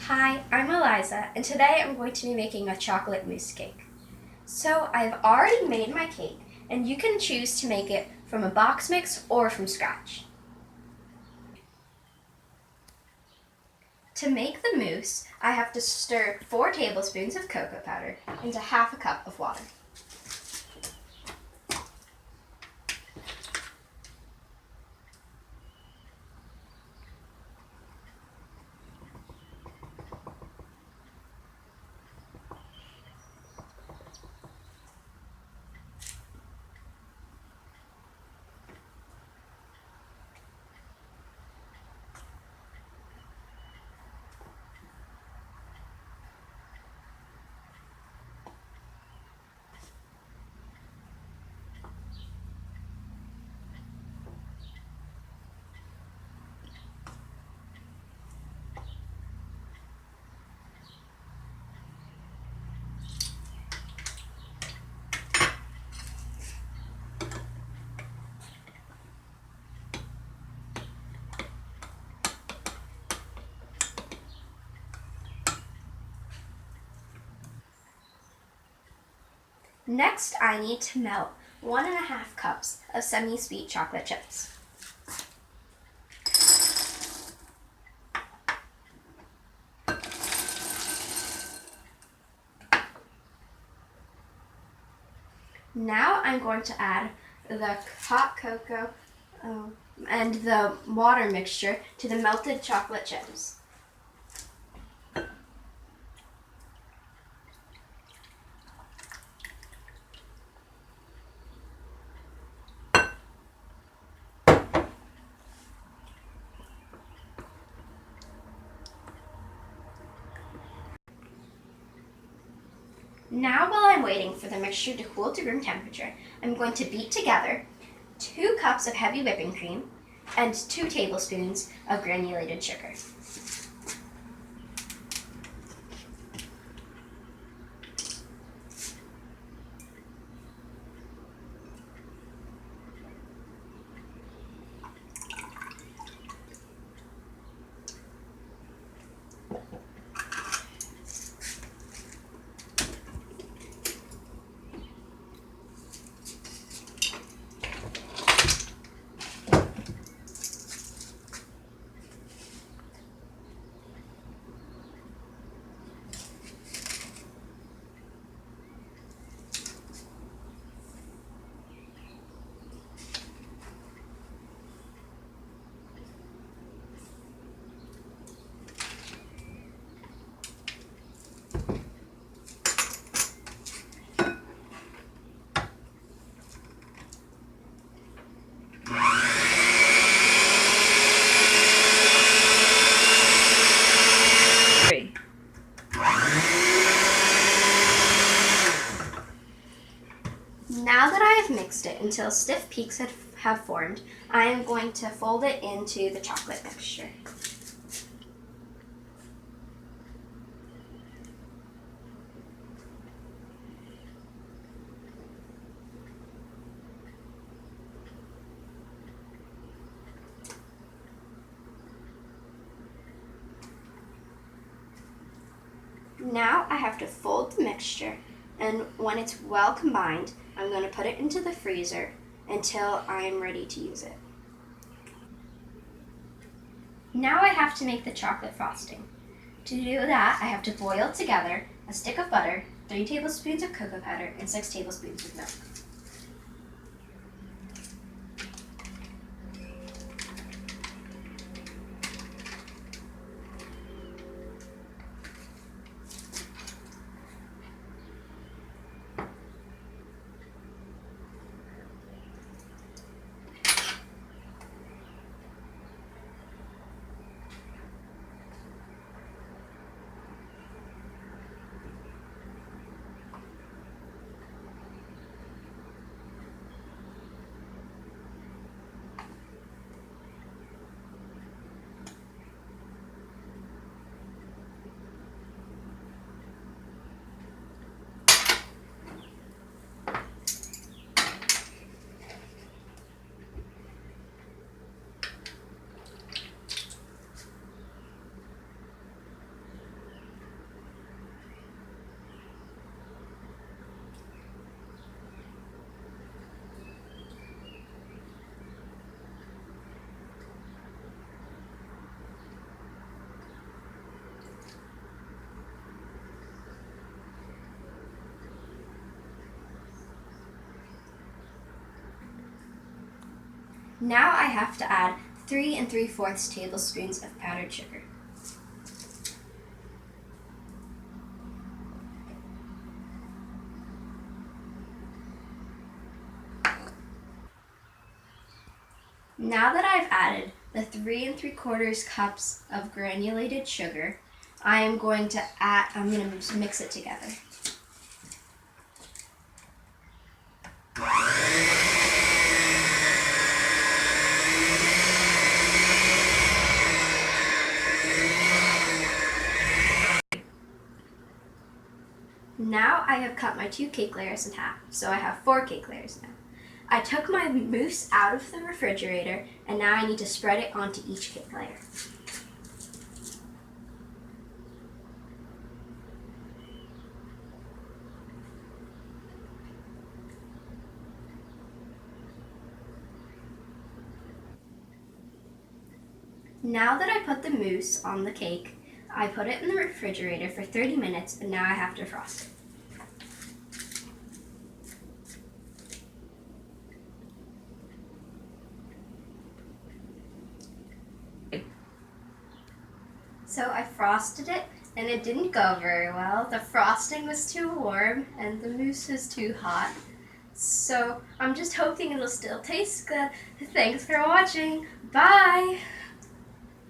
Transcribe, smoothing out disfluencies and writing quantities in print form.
Hi, I'm Aliza, and today I'm going to be making a chocolate mousse cake. So I've already made my cake, and you can choose to make it from a box mix or from scratch. To make the mousse, I have to stir 4 tablespoons of cocoa powder into half a cup of water. Next, I need to melt 1.5 cups of semi-sweet chocolate chips. Now I'm going to add the hot cocoa and the water mixture to the melted chocolate chips. Now while I'm waiting for the mixture to cool to room temperature, I'm going to beat together 2 cups of heavy whipping cream and 2 tablespoons of granulated sugar. Now that I have mixed it until stiff peaks have formed, I am going to fold it into the chocolate mixture. Now I have to fold the mixture, and when it's well combined, I'm going to put it into the freezer until I am ready to use it. Now I have to make the chocolate frosting. To do that, I have to boil together a stick of butter, 3 tablespoons of cocoa powder, and 6 tablespoons of milk. Now I have to add 3 3/4 tablespoons of powdered sugar. Now that I've added the 3 3/4 cups of granulated sugar, I'm going to mix it together. Now I have cut my 2 cake layers in half, so I have 4 cake layers now. I took my mousse out of the refrigerator, and now I need to spread it onto each cake layer. Now that I put the mousse on the cake, I put it in the refrigerator for 30 minutes, and now I have to frost it. So I frosted it, and it didn't go very well. The frosting was too warm, and the mousse was too hot. So I'm just hoping it'll still taste good. Thanks for watching. Bye!